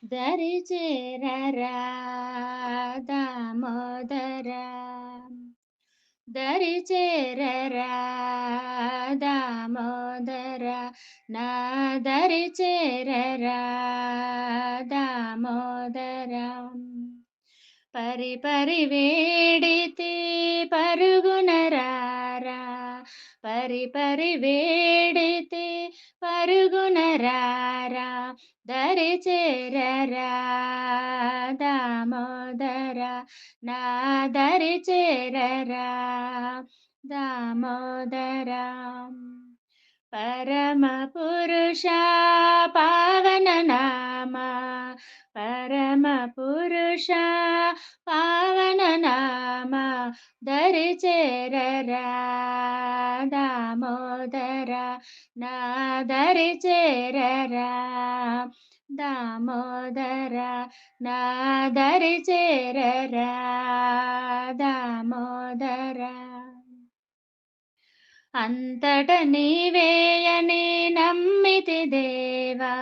దరి చేరరా దామోదరా దరి చేరరా దామోదరా నా దరి చేరరా దామోదరా పరి పరి వేడితి పరుగున రారా పరి పరి వేడితి పరుగున రారా దరి చేరరా దామోదర నా దరి చేరరా దామోదర పరమ పురుష పావన నామ పరమ పురుష పావన నామ దరి చేరరా దామోదర నా దరి చేరరా దామోదర నా దరి చేరరా దామోదర అంతట నీవేయని నమ్మితి దేవా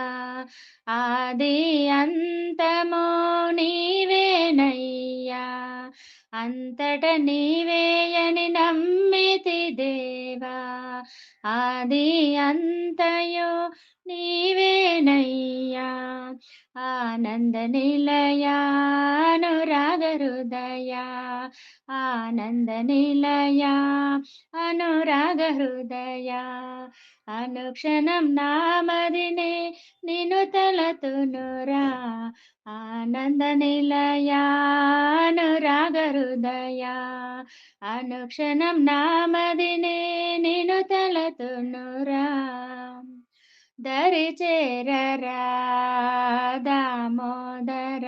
ఆది అంతమో నీవేనయ్యా అంతట నీవేయని నమ్మితి దేవా ఆది అంతయో నీవేనయ్యా ఆనంద నిలయా అనురాగ హృదయా ఆనంద నిలయా అనురాగ హృదయా అనుక్షణం నామదినే నిను తలతునురా ఆనంద నిలయా అనురాగ హృదయా అనుక్షణం నామదినే నిను తలతునురా దరి చేరరా దామోదర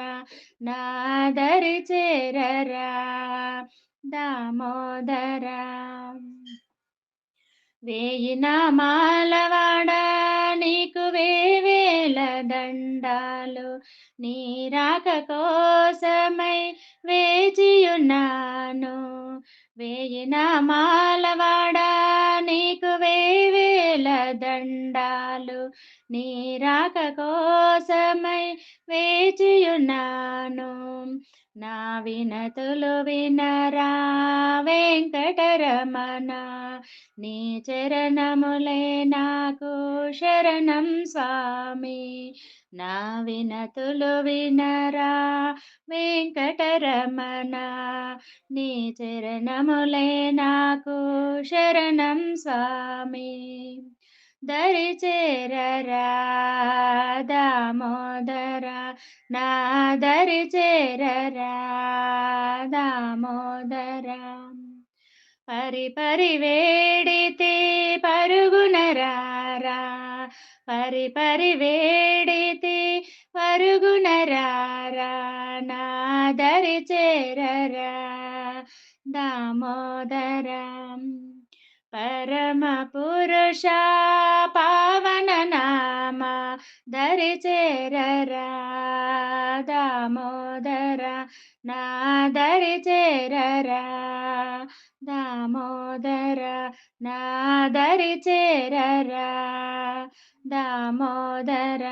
నా దరి చేరరా దామోదర వేయి నామాలవాడ నీకు వేవేల దండాలు నీ రాక కోసమై వేచియున్నాను వేయి నామాలవాడ నీకు వేవేల దండాలు నీ రాక కోసమై వేచియున్నాను నా వినతులు వినరా వెంకటరమణ నీ చరణములే నాకు శరణం స్వామి నా వినతులు వినరా వెంకటరమణ నీ చరణములే నాకు శరణం స్వామి దరి చేరరా దామోదర నా దరి చేరరా దామోదర పరి పరి వేడితే పరుగున రారా పరి పరి వేడితే పరుగున రారా నా దరి చేరరా దామోదర పరమ పురుష పావన నామ దరి చేరరా దామోదర నా దరి చేరరా దామోదర నా దరి చేరరా దామోదర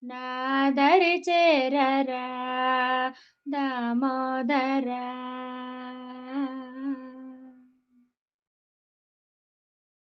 నా దరి చేరరా దామోదర